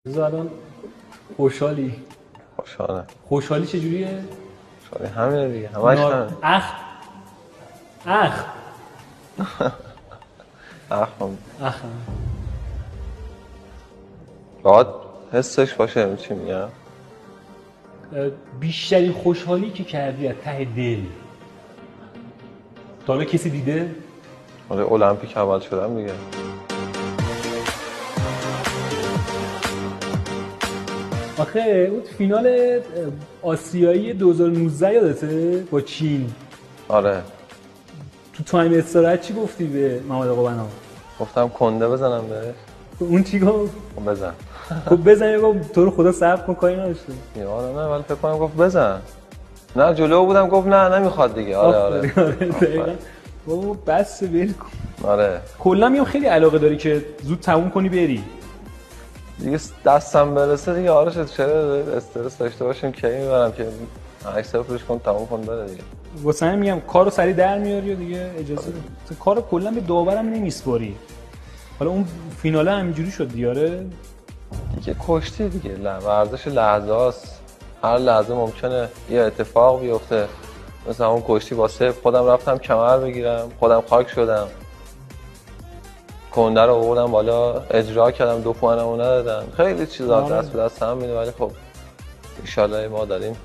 الان خوشحالی؟ خوشحالی چجوریه؟ خوشحالی همینه دیگه، همش همینه. اخ باید حسش باشه. چی میگم؟ بیشترین خوشحالی که کردی از ته دل تا حالا کسی دیده؟ آره المپیک اول شدم دیگه. آخه اون فینال آسیایی 2019 یادته با چین؟ آره. تو تایم استراحت چی گفتی به محمد آقا بنا؟ گفتم کنده بزنم بهش. اون چی گفت؟ بزن. خب بزن. گفت تو رو خدا صبر کن کاری نداشته. یادم نه ولی فکر کنم گفت بزن. نه جلو بودم گفت نه نمیخواد دیگه. آره دقیقاً. بابا بس ول کن. آره. کلا میام خیلی علاقه داری که زود تموم کنی بری. دیگه دستم برسه دیگه. آره چرا استرس داشته باشیم کی میبرم که عکس فروش کن تموم کن بره دیگه. واسه همین میگم کارو سریع در میاری و دیگه اجازه بده. کارو کلا به داورم نمیسپاری. حالا اون فیناله همینجوری شد دیاره. دیگه کشتی دیگه. ورزش لحظه‌است. هر لحظه ممکنه یه اتفاق بیفته. مثلا اون کشتی واسه خودم رفتم کمر بگیرم، خودم خاک شدم. کنده رو آوردم بالا، اجرا کردم، 2 پوانمو ندادن. خیلی چیزا دست به دست هم میده ولی خب ان شاءالله ما داریم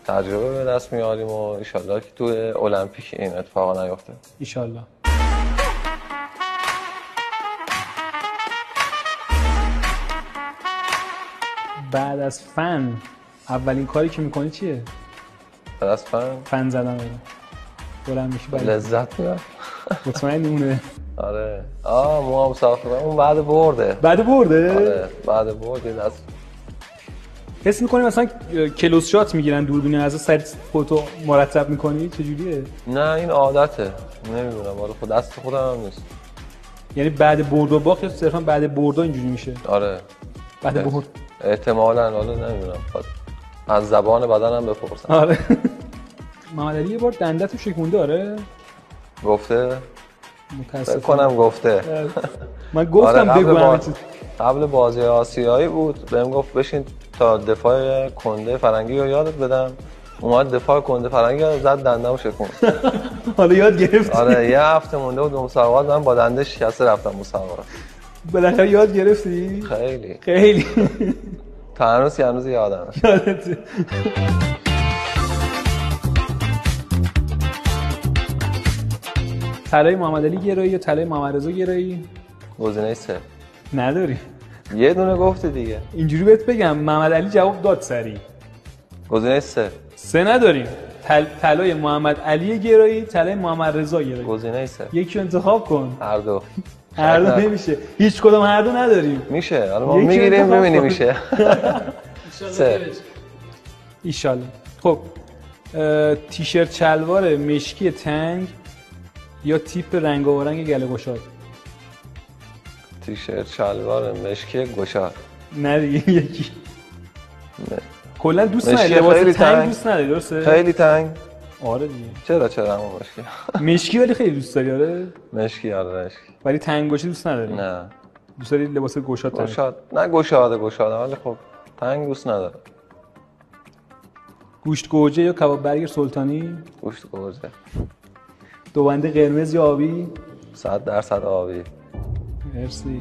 تجربه به دست میاریم و ان شاءالله که تو المپیک این اتفاقا نیفته. ان شاءالله. بعد از فن اولین کاری که میکنی چیه؟ بعد از فن زدن بلند میشی بعد لذت میاد. مطمئنی اونه؟ آره. ما مسافر اون بعد برده. بعد برده؟ آره بعد برده دست. حس میکنی مثلا کلوز شات میگیرن دوربین از سری فوتو مرتب میکنی چجوریه؟ نه این عادته. نمیدونم والا خود دست خودم هم نیست. یعنی بعد برد و باخت یا صرفا بعد برد اینجوری میشه؟ آره. بعد برد احتمالاً حالا نمیدونم. از زبان بدنم بپرسم. آره. محمد علی یه بار دندتو شکونده. آره گفته؟ متاسفم کنم گفته. من گفتم آره بگو همه چیز. قبل بازی آسیایی بود بهم گفت بشین تا دفاع کنده فرنگی رو یادت بدم. اومد دفاع کنده فرنگی رو زد دنده‌مو شکوند. حالا یاد گرفتی؟ آره یه هفته مونده بود مسابقات من با دنده شکسته رفتم مسابقات. بالاخره یاد گرفتی؟ خیلی تا هنوز یادمه. یادته. طلای محمد علی گرایی یا طلای محمد رضا گرایی؟ گزینه 3 نداری. یه دونه گفتی دیگه. اینجوری بهت بگم محمد علی جواب داد سری. گزینه 3 نداریم. طلای محمد علی گرایی، طلای محمد رضا گرایی. گزینه 3 یکی انتخاب کن. هر دو نمیشه. هیچ کدوم هر دو نداریم. میشه. حالا ما میگیریم ببینیم میشه. ان شاءالله. خب تیشرت شلوار مشکی تنگ یا تیپ رنگارنگ گله گشاد؟ تیشرت شلوار مشکی گشاد. نه دیگه یکی. نه. کلا دوست نداری لباس تنگ دوست نداری درسته؟ خیلی تنگ. آره دیگه. چرا همون مشکی. مشکی ولی خیلی دوست داری. آره مشکی. آره مشکی. ولی تنگ گوشه دوست نداری؟ نه. دوست داری لباس گشاد تنگ؟ نه گشاده ولی خب تنگ دوست ندارم. گوشت گوجه یا کباب برگر سلطانی؟ گوشت گوجه. دو بنده قرمز یا آبی؟ 100% آبی. مرسی.